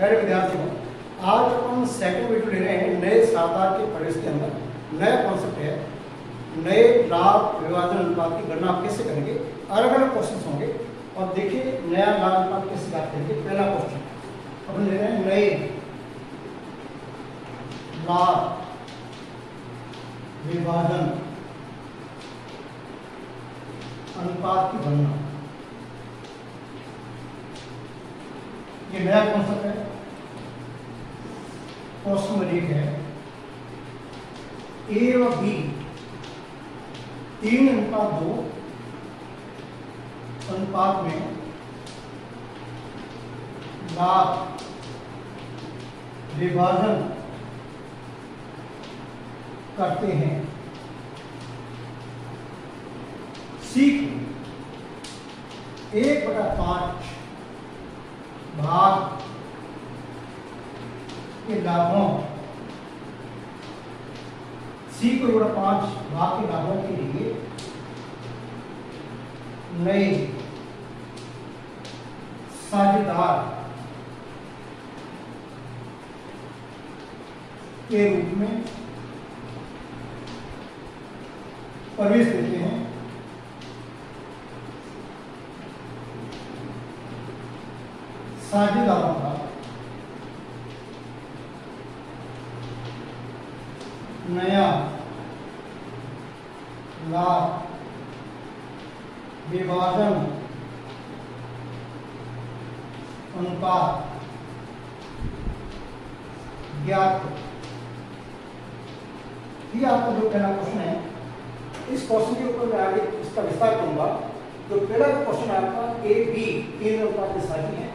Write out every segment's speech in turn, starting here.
प्यारे विद्यार्थियों, आज अपन सेकंड वीडियो ले रहे हैं नए साधार के प्रवेश के अंदर। नया कॉन्सेप्ट है नए लाभ विभाजन अनुपात की गणना आप कैसे करेंगे। अलग अलग क्वेश्चन होंगे और देखिए नया लाभ अनुपात कैसे ज्ञात करेंगे। पहला क्वेश्चन अपन ले रहे हैं नए लाभ विभाजन अनुपात की गणना। ये नया कॉन्सेप्ट है। क्वेश्चन नंबर 1 है ए व बी 3:2 अनुपात में लाभ विभाजन करते हैं। सीख 1/5 भाग के लाभों C/5 भाग के लाभों के लिए नए साझेदार के रूप में प्रवेश देते हैं। साझेदारों का नया लाभ विभाजन अनुपात ज्ञात। ये आपका जो पहला क्वेश्चन है, इस क्वेश्चन के ऊपर मैं आगे इसका विस्तार करूंगा। जो पहला क्वेश्चन है आपका ए बी 3 अनुपात के साझी है।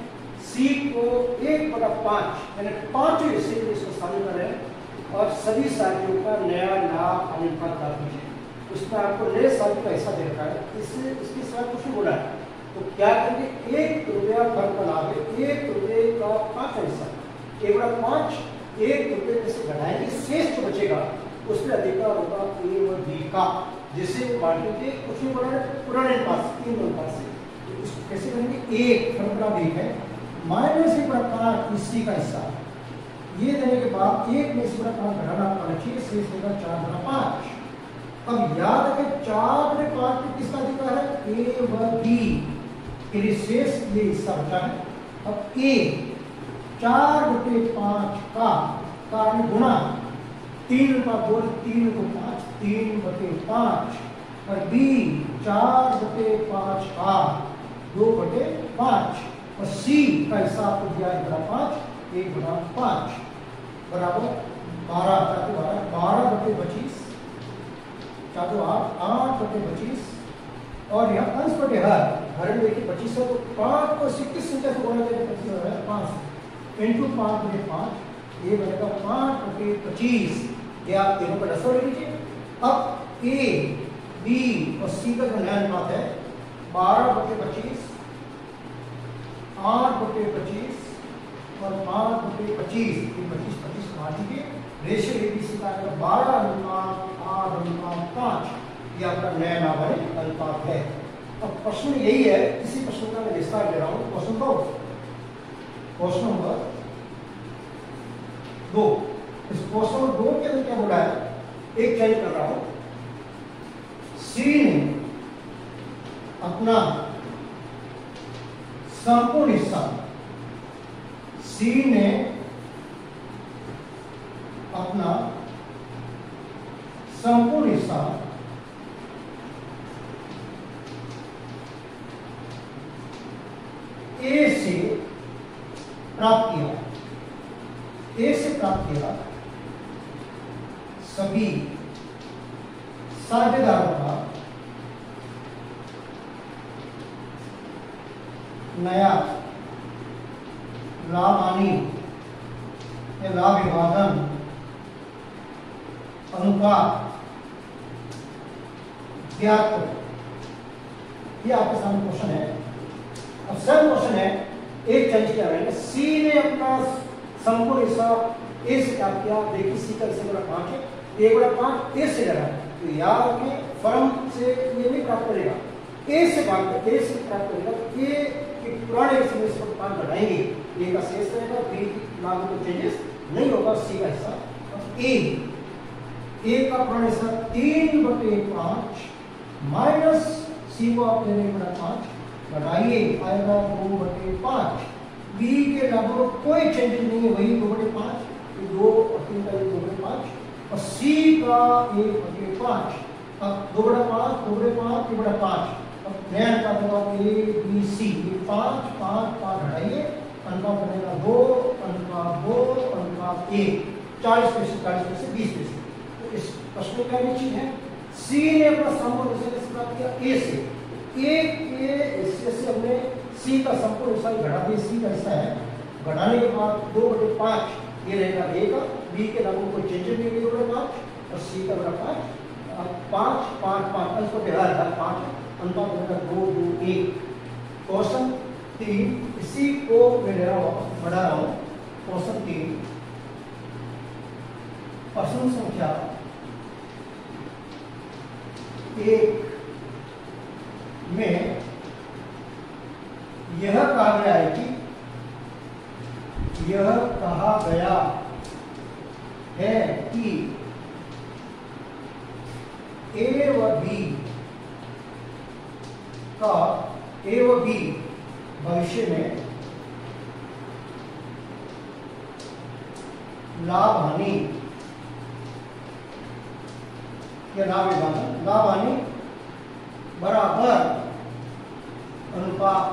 सी को 1/5 यानी 5 हिस्से में इसको शामिल कर रहे हैं और सभी साथियों का नया लाभ अनुपात प्राप्त कीजिए। उसमें आपको नए साथी का हिस्सा दे रखा है, इससे इसके साथ कुछ बोला है। तो क्या करेंगे, 1 रुपया फर्क बना के 1 रुपये का 5 हिस्सा 1/5 1 रुपये में से घटाएंगे। शेष जो बचेगा उसमें अधिकार होगा ए व बी का, जिसे बांटेंगे कुछ भी बोला है पुराने अनुपात 3 अनुपात से। तो इसको कैसे करेंगे, 1 फर्क बना है -1/5 इसी का हिस्सा। ये देने के बाद 1 में से 5 घटाना रखिए, शेष होगा 4/5। अब याद रखें 4/5 किसका अधिकार है, ए व बी के लिए शेष ये हिस्सा बचा है। अब ए 4/5 का गुणा 3/2 3 को 5 3/5 और बी 4/5 का 2/5 और सी का हिस्सा आपको दिया 1/5 1/5 बराबर 12/25 4 8/25 और यहाँ अंश बटे हर में देखिए 25 है। तो 5 को किस संख्या से गुणा करें, 25 है 5 इंटू 5/5 ये बनेगा 5/25। ये आप तीनों का दसवां ले लीजिए। अब ए बी और सी का जो नया अनुपात है 12/25 8/25 और 5/25 ये 25 बना दीजिए। रेशियो एबीसी का 12:8:5 ये आपका नया नाबालिग अनुपात है। अब प्रश्न यही है, इसी प्रश्न का मैं विस्तार दे रहा हूँ। Question number 2। इस क्वेश्चन नंबर 2 के अंदर क्या बोला है, एक चेंज कर रहा हूं। सी ने अपना संपूर्ण हिस्सा ए से प्राप्त किया। सभी साझेदारों का नया लाभानी या लाभ विभाजन अनुपात ज्ञात करें। ये आपके सामने क्वेश्चन है। अब सेकंड क्वेश्चन है, एक चेंज क्या रहेगा, सी ने अपना संपूर्ण हिस्सा ए से क्या किया। देखिए सी का हिस्सा 5 है, 1/5 ए से लगा। तो याद रखें फर्म से ये नहीं प्राप्त करेगा, ए से भाग ए से प्राप्त करेगा तो ए के पुराने हिस्से में इसको 5 घटाएंगे, ए का शेष रहेगा, बी नाम में चेंजेस नहीं होगा, सी का हिस्सा। अब ए का पुराना हिस्सा 3/5 माइनस सी को आप लेने बड़ा 5 घटाइए आएगा 2/5। बी के लगभग कोई चेंजेस नहीं है, वही 2/5, 2 और 3 का 2/5 और सी का 1/5। अब 2/5 2/5 3/5। अब नया अनुपात होगा ए बी सी, 5 5 5 हटाइए, अनुपात बनेगा 2 अनुपात 2 अनुपात 1, 40 में से 40 में से 20 में से। तो इस प्रश्न में क्या निश्चित है, सी ने अपना संपूर्ण हिस्सा किससे प्राप्त किया, ए से। ए के हिस्से से हमने सी का संपूर्ण हिस्सा घटा दिया, सी का हिस्सा है, घटाने के बाद 2/5 ये रहेगा ए का, बी के लागू कोई चेंजेस नहीं, 2/5 और सी का बड़ा 5। 5 5 5 इसको बढ़ा था 5 अनुपात बनेगा 2 2 1। क्वेश्चन 3 इसी को मैं बढ़ा रहा हूँ। क्वेश्चन 3 प्रश्न संख्या 1 में यह कहा गया है कि यह कहा गया है कि ए व बी का ए व बी भविष्य में लाभ हानि या लाभ हानि बराबर अनुपात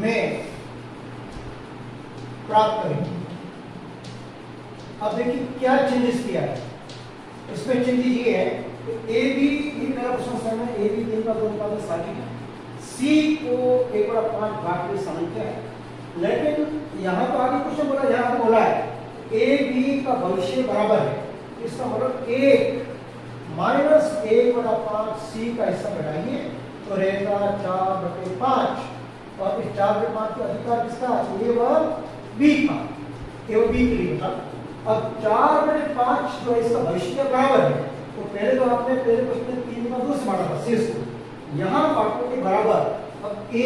में प्राप्त करेंगे। अब देखिए क्या चेंजेस किया है इसमें। चेंजेस ये है ए बी मेरा प्रश्न सर में ए बी 3 का 2 अनुपात में साजिश है, सी को 1/5 भाग के संख्या है, लेकिन यहाँ तो आगे क्वेश्चन बोला, यहाँ बोला है ए बी का भविष्य बराबर है, इसका मतलब 1 माइनस 1/5 सी का हिस्सा बढ़ाइए तो रहेगा 4/5 और इस 4/5 का अधिकार किसका, ए व बी का, ए व बी के लिए था। अब 4/5 जो इसका भविष्य बराबर है, तो पहले तो आपने पहले प्रश्न में 3 का 2 से बांटा था शेष को, यहाँ बांटने के बराबर। अब ए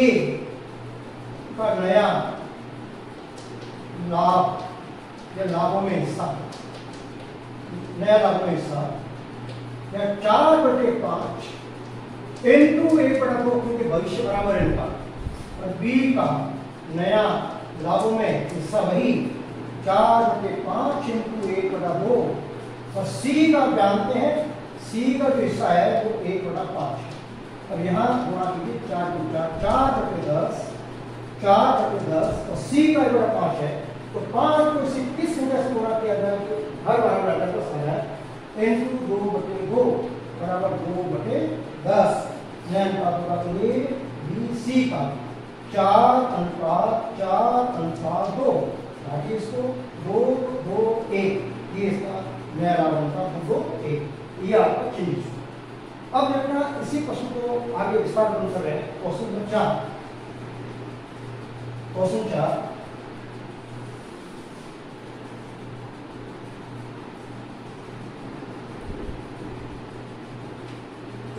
का नया लाभ या लाभों में हिस्सा, नया लाभों में हिस्सा या 4/5 इंटू 1/2 क्योंकि भविष्य बराबर है इनका, और बी का नया लाभों में हिस्सा वही 4/5 इंटू 1/2 और सी का जानते हैं, सी का जो हिस्सा है वो 1/5। अब यहाँ गुणा कीजिए 4 × 4 4/10 4/10 और सी का 1/5 है, तो 5 को इसी किस संख्या से गुणा किया जाए तो हर बराबर आता है, तो है इंटू 2/2 बराबर 2/10। नया अनुपात होगा तो ये बी सी का 4:2 ताकि इसको 2 2 1 ये इसका नया लाभ अनुपात 2 1 ये आपका चेंज। अब देखना इसी प्रश्न को आगे विस्तार कर रहे हैं। क्वेश्चन नंबर 4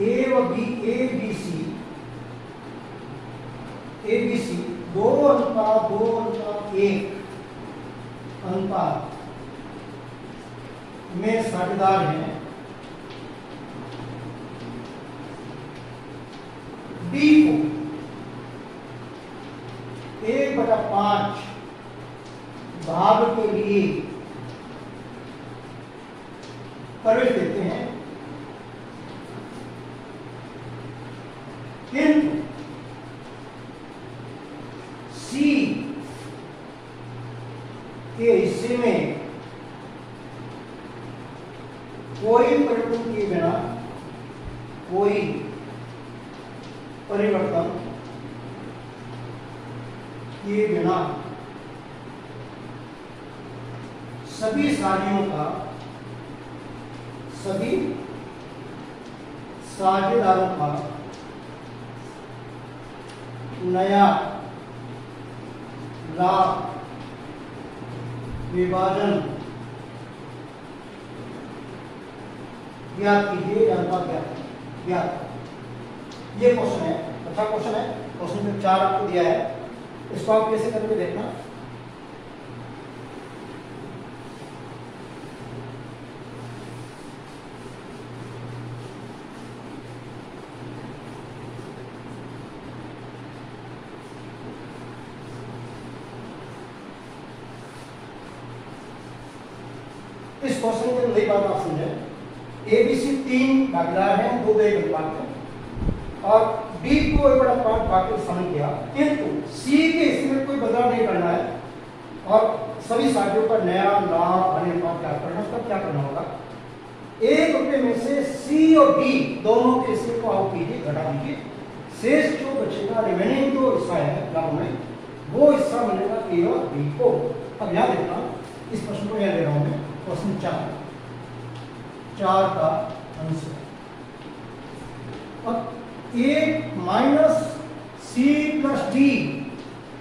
ए व बी ए बी सी 2:1 अनुपात में साझेदार हैं। डी को 1/5 भाग के लिए प्रवेश देते हैं, किंतु सी के हिस्से में कोई परिवर्तन किए बिना सभी साझेदारों का नया लाभ विभाजन ज्ञात कीजिए, अनुपात ज्ञात। ये क्वेश्चन है, अच्छा क्वेश्चन है। क्वेश्चन में 4 आपको दिया है, इसको आप कैसे करके देखना। इस क्वेश्चन के अंदर बात आप समझे, एबीसी 3 भागीदार हैं, 2 एक अनुपात है और डी को एक बड़ा पार्ट बाकी समझ किया, किंतु सी के हिस्से में कोई बदलाव नहीं करना है और सभी साथियों का नया लाभ बने अनुपात क्या करना, तब क्या करना होगा, 1 रुपए में से सी और डी दोनों के हिस्से को आउट कीजिए, घटा दीजिए, शेष जो बचेगा रिमेनिंग जो हिस्सा है लाभ में, वो हिस्सा मिलेगा ए और बी को। अब यहां देखना, इस प्रश्न को यहां ले रहा हूं मैं, क्वेश्चन 4 का आंसर। अब ए माइनस सी प्लस डी,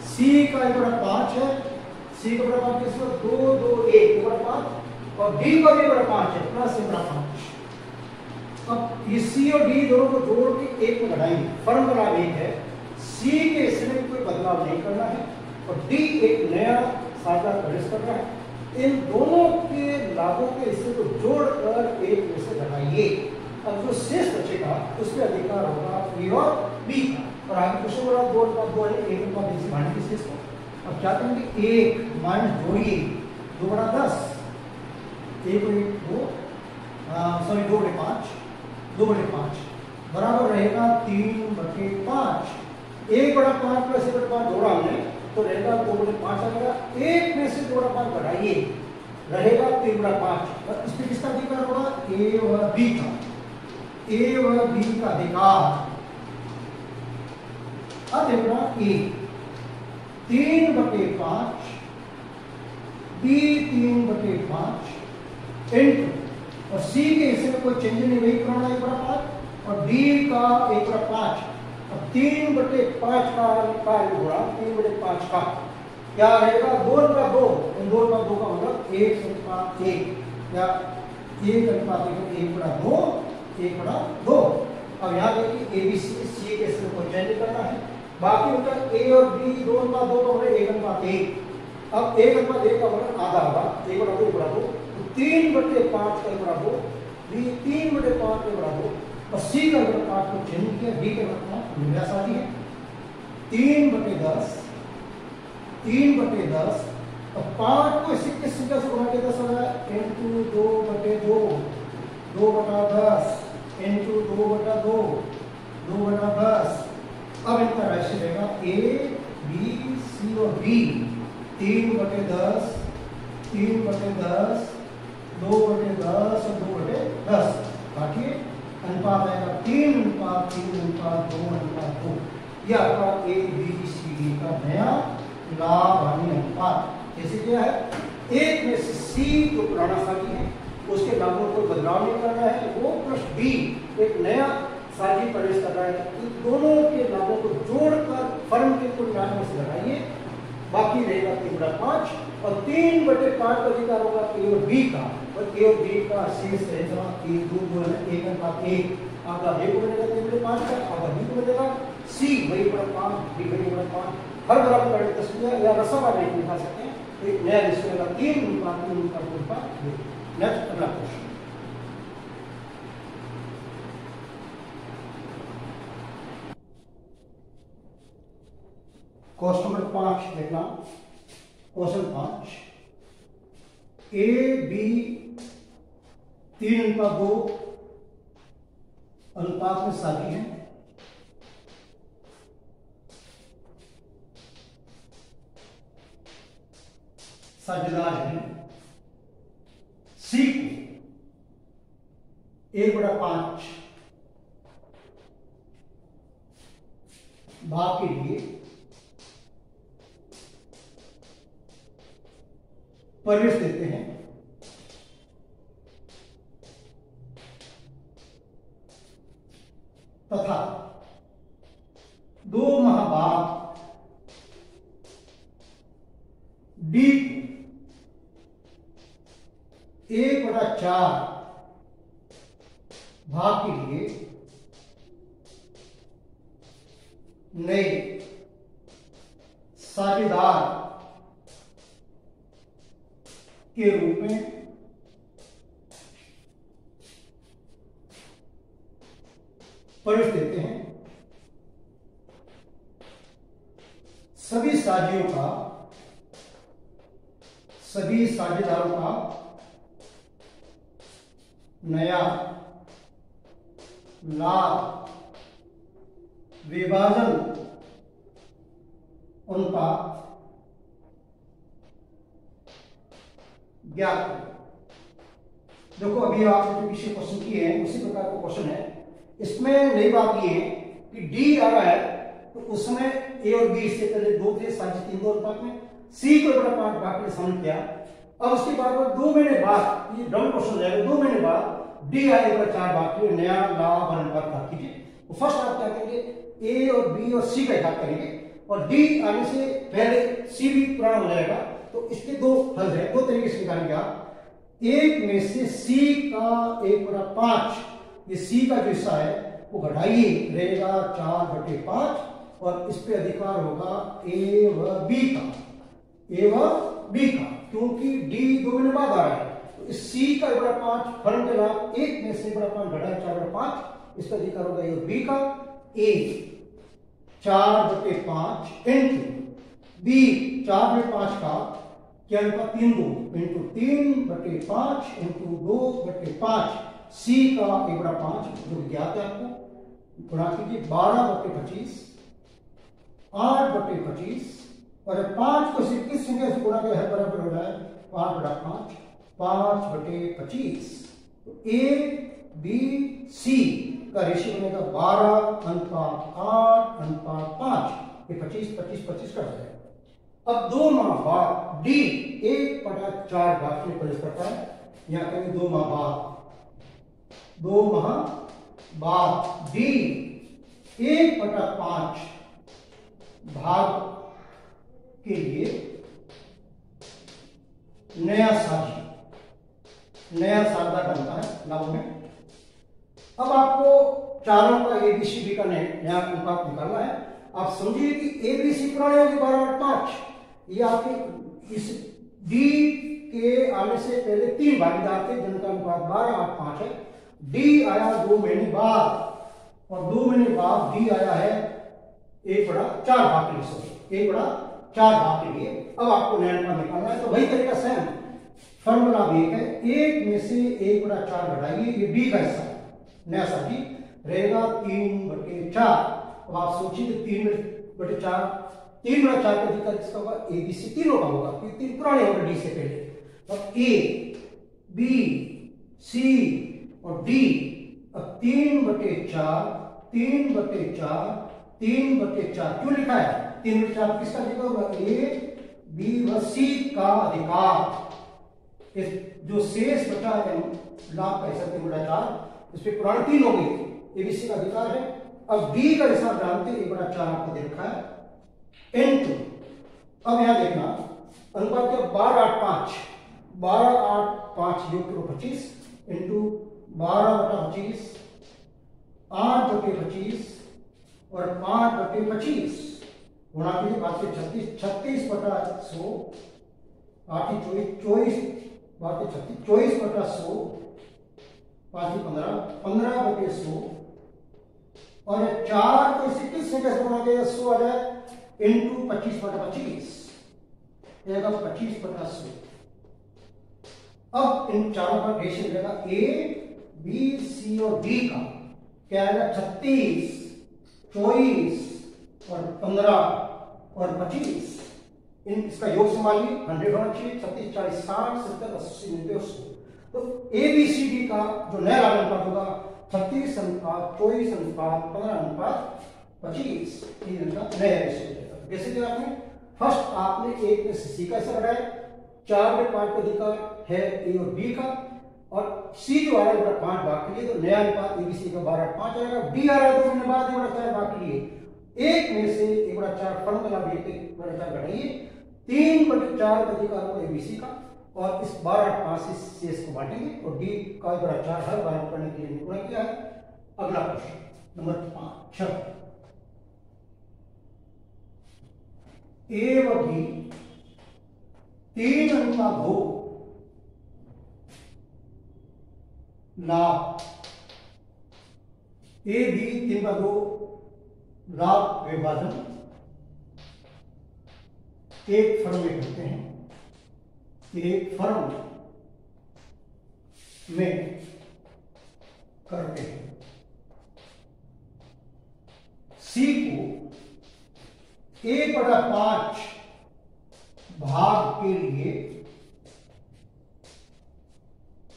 सी का एक बड़ा 5 है, सी का बड़ा 5 किसका 2 2 1 बड़ा 5 और डी का भी बड़ा 5 है, प्लस एक बड़ा 5। अब ये सी और डी दोनों को जोड़ के एक में घटाएंगे, फॉर्मूला एक है, सी के हिस्से में कोई बदलाव नहीं करना है और डी एक नया साझा प्रवेश कर रहा है, इन दोनों के लाभों के हिस्से को जोड़कर एक में से घटाइए। अब जो शेष बचेगा उसमें अधिकार होगा ए और बी का, और आगे क्वेश्चन बोला 2 अनुपात 2 है, 1 अनुपात 1 से भागेंगे शेष को। अब क्या करेंगे, 1 माइनस जोड़िए 2 बड़ा 10, 1 बटे 2 सॉरी 2 बटे 5, 2 बटे 5 बराबर रहेगा 3 बटे 5, 1 बड़ा 5 प्लस 1 बटे 5 जोड़ा हमने तो रहेगा 2 बटे 5 आ जाएगा, 1 में से 2 बटा 5 घटाइए रहेगा 3 बटा 5 और इसमें किसका अधिकार होगा, ए और बी का, ए और बी का अधिकार। अब देखना ए 3 बटे 5 बी 3 बटे 5 इंटू और सी के हिस्से में कोई चेंज नहीं, वही पुराना 1 बटा 5 और डी का 1 बटा 5। अब 3 बटे 5 का गुणा 3 बटे 5 का क्या रहेगा, 2 का 2, 2 का 2 का मतलब 1 अनुपात 1 या 1 अनुपात 1 बटा 2 1 बटा 2। अब यहाँ देखिए ए बी सी के हिस्से में कोई चेंज नहीं करना है, बाकी उनका ए और बी 2 अनुपात 2 का मतलब 1 अनुपात 1। अब 1 अनुपात 1 का मतलब आधा होगा, 1 बटा 2 1 बटा 2, 3 बटे 5 का 1 बटा 2, बी 3 बटे 5 का 1 बटा 2 और सी का 1 बटा 5 को चेंज किया, डी का मतलब नया साथी है 3 बटे 10, 3 बटे 10 और 5 को इसी किस संख्या से गुणा किया 10 होगा इनटू 2 बटे 2, 2 बटा 10 इनटू 2 बटा 2, 2 बटा 10। अब इनका राशि रहेगा ए बी सी और डी 3 बटे 10, 3 बटे 10, 2 बटे 10 और 2 बटे 10 काटिए, अनुपात आएगा 3 अनुपात 3 अनुपात 2 अनुपात 2। यह आपका ए बी सी डी का नया लाभ हानि अनुपात। जैसे क्या है, एक में से सी जो पुराना साथी है उसके लाभों को बदलाव नहीं कर रहा है, वो प्लस डी एक नया साथी प्रवेश कर रहा है, इन दोनों के लाभों को जोड़कर फर्म के कुल लाभ में से घटाइए, बाकी रहेगा 3 बटा 5 और 3 बटे 5 का अधिकार होगा ए और बी का, और ए और बी का शेष रहेगा 1 अनुपात 1 आपका ए को मिलेगा 3 बटे 5 का, आपका बी को मिलेगा सी वही बटा 5 डी वही बटा 5। हर बराबर करने का सूत्र या रसम आप लिखा सकते हैं, एक नया रेशियो होगा 3 अनुपात 3 अनुपात 2। नेक्स्ट अगला क्वेश्चन, क्वेश्चन नंबर 5 देखना, क्वेश्चन 5 ए बी 3 अनुपात 2 अनुपात में साथी है, साझेदार है, सी को 1 बटा 5 भाग के लिए प्रवेश देते हैं तथा 2 माह बाद डी 1 बटा 4 भाग के लिए नए साझेदार के रूप में प्रवेश देते हैं। सभी साझेदारों का नया लाभ विभाजन उनका ज्ञात करें। देखो अभी आपने जो पीछे क्वेश्चन किए हैं उसी प्रकार का क्वेश्चन है। इसमें नई बात ये है कि डी आ रहा है तो उसमें ए और बी से पहले 2 थे, साझे 3 दो अनुपात में, सी को बड़ा 5 भाग के शामिल किया। अब उसके बाद 2 महीने बाद ये डबल क्वेश्चन जाएगा, 2 महीने बाद डी आए पर 4 भाग के नया लाभ अनुपात प्राप्त कीजिए। तो फर्स्ट आप क्या करेंगे, ए और बी और सी का हिसाब करेंगे और डी आने से पहले सी भी पुराना हो जाएगा। तो इसके 2 हल है, 2 तरीके से निकालेंगे आप। एक में से सी का 1/5, ये सी का जो हिस्सा है वो घटाइए, रहेगा 4/5 और इस पे अधिकार होगा ए व बी का, क्योंकि डी 2 महीने बाद आ रहा है। तो इस सी का 1/5 फर्म के लाभ 1 में से 1/5 घटाए 4/5, इस पर अधिकार होगा ए और बी का। ए 4/5 इंटू बी 4/5 का क्या अनुपात 3:2 इंटू 3/5 इंटू 2/5, सी का 1/5 जो ज्ञात है आपको, गुणा कीजिए 12/25, 8/25 और 5 को सिर्फ किस संख्या से गुणा किया है बराबर हो रहा है 5/5, 5/25। तो ए बी सी का रेशियो बनेगा 12:8:5, ये 25 कर जाएगा। अब 2 माह बाद डी 1/4 भाग में प्रवेश करता है। यहां कहेंगे 2 माह बाद डी 1/5 भाग के लिए नया साझेदार बनता है लाभ में। अब आपको चारों का एबीसीडी का नया अनुपात निकालना है। आप समझिए कि एबीसी पुराने होंगे 12/5, ये आपके इस डी के आने से पहले 3 भागीदार थे जिनका अनुपात 12/5 है। डी आया 2 महीने बाद और 2 महीने बाद डी आया है 1/4 भाग के लिए, 1/4 भाग के लिए। अब आपको नया अनुपात निकालना है, तो वही तरीका सेम फॉर्मूला भी है। 1 में से 1/4 घटाइए, ये बी का हिस्सा नया साथी रहेगा 3/4। अब आप सोचिए 3/4 का अधिकार किसका होगा, ए बी सी तीनों का होगा, क्योंकि 3 पुराने होंगे डी से पहले। अब ए बी सी और डी, अब 3/4 क्यों लिखा है, 3/4 किसका अधिकार होगा, ए बी व सी का अधिकार। जो शेष बचा है लाभ का हिस्सा 3/4, इस पे पुराने 3 हो गए, एबीसी का अधिकार है। अब डी का हिसाब जानते 1/4 आपको दे रखा है इंटू, अब यहां देखना अनुपात क्या 12/8, 12/8 योग करो 25 इंटू 12/25, 8/25 और 5/25 गुणा कीजिए 36/100, 8 24 24/100, 5 15 15/100 और 4 को इसे किस संख्या से गुणा किया 100 आ जाए इंटू 25/25, 25/100। अब इन चारों का रेशियो मिलेगा ए बी सी और डी का क्या आएगा 36, 24 और 15 और 25। इन इसका योग संभालिए 100 होना चाहिए, 36 40 60 70 80 90 100। तो ए बी सी डी का जो नया लाभ अनुपात होगा 36 अनुपात 24 अनुपात 15 अनुपात 25, इनका नया रेशियो। जैसे कि आपने फर्स्ट आपने 1 में सी का हिस्सा लगाया, 4/5 का अधिकार है ए और बी का, और सी जो आ रहा है 5 भाग के लिए, तो नया अनुपात एबीसी का 12/5 आएगा। डी आ रहा है 2 महीने बाद 1/4 भाग के लिए, 1 में से 1/4 फर्म का लाभ 1/4 घटाइए, 3/4 का अधिकार होगा एबीसी का, और इस 12/5 से शेष को बांटेंगे और डी का 1/4 हर बार करने के लिए गुणा किया है। अगला प्रश्न नंबर 5 6, ए व बी 3:2 लाभ, ए बी 3/2 लाभ विभाजन एक फर्म में करते हैं, एक फर्म में करते हैं। सी को 1/5 भाग के लिए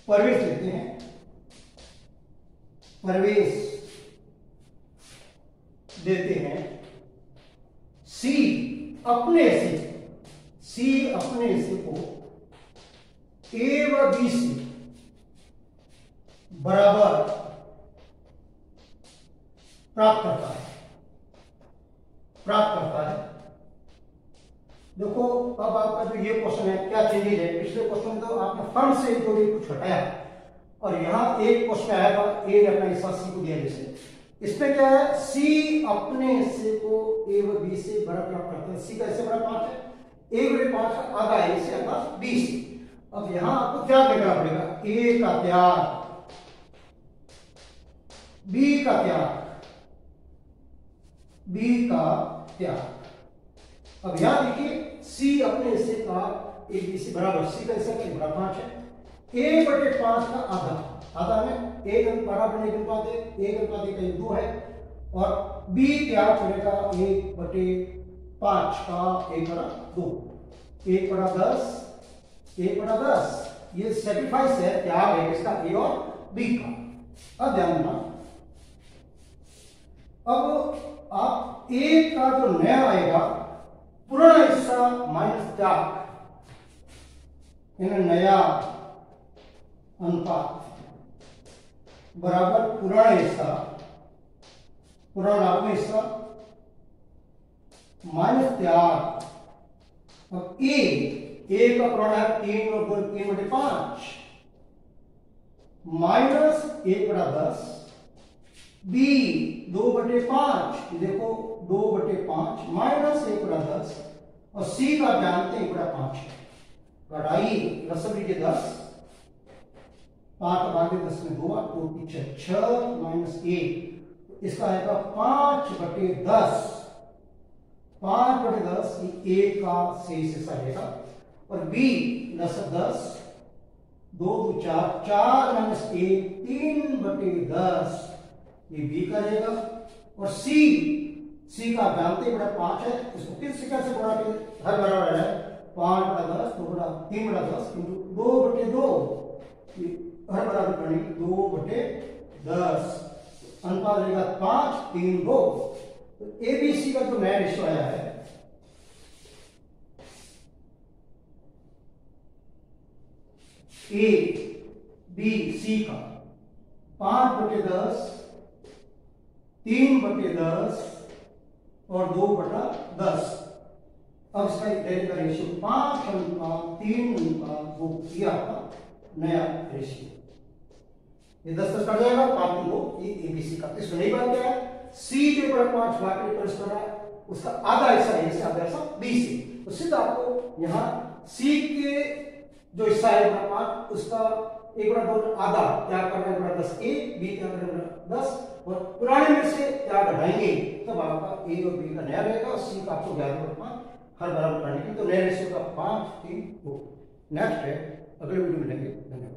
प्रवेश लेते हैं, प्रवेश देते हैं। सी अपने से को ए व बी से बराबर प्राप्त करता है। देखो अब आपका जो ये क्वेश्चन है क्या चेंजेज है, पिछले क्वेश्चन में तो आपने फर्म से जो भी कुछ हटाया और यहां एक क्वेश्चन आया था ए ने अपना हिस्सा सी को दिया जैसे, इसमें क्या है, सी अपने से को ए व बी से बड़ा प्राप्त करता है। सी का इससे बड़ा 5 है, 1/5 का आधा ए से आधा बी से। अब यहां आपको त्याग निकालना पड़ेगा, ए का त्याग, बी का त्याग, बी का त्याग। अब यहां देखिए सी अपने हिस्से का ए बी से बराबर, सी का हिस्सा क्या बड़ा 5 है, 1/5 का आधा में 1 बराबर नहीं अनुपात है, 1/1 का 2 है और बी त्याग करेगा 1/5 का 1/2, 1/10, 1/10 ये सेक्रीफाइस है, त्याग है इसका ए और बी का। अब ध्यान देना, अब आप ए का जो नया आएगा पुराना हिस्सा माइनस त्याग, नया अनुपात बराबर पुराना हिस्सा माइनस त्याग। अब ए का पुराना है 3 और 2 3/5 माइनस 1/10, बी 2/5, देखो 2/5 माइनस 1/10 और सी का जानते हैं 1/5 है। घटाई रसम लीजिए 10, 5 भागे 10 में 2 2 पीछे 6 माइनस 1, इसका आएगा 5/10, 5/10 ए का शेष हिस्सा रहेगा और बी 10 2 2 4 4 माइनस 1 3/10 ये बी का रहेगा और सी का जानते बड़ा 5 है, इसको किस सिक्का से बड़ा हर बराबर है 5/10 तो बड़ा 3/10 इंटू 2/2 हर बराबर करनी 2/10 अनुपात रहेगा 5 3 2। तो एबीसी का जो नया रेशियो आया है ए बी सी का 5/10 3/10 और 2/10। अब इसका का रेशियो 5:3:2 किया आपका नया रेशियो, ये 10 कट जाएगा 5:2 ये एबीसी का। इसको नहीं बात क्या है, सी के ऊपर 5 भाग के प्रवेश कर रहा है, उसका आधा हिस्सा ए से आधा हिस्सा बी से, तो सीधा आपको यहाँ सी के जो हिस्सा है 5 उसका 1/2 आधा त्याग करना है 10 ए, बी त्याग करना 10 और पुराने में से त्याग घटाएंगे तब आपका ए और बी का नया रहेगा और सी का आपको 11/5 हर बराबर करने की। तो नए रेशियो का 5 3 2। नेक्स्ट है, अगले वीडियो में मिलेंगे। धन्यवाद।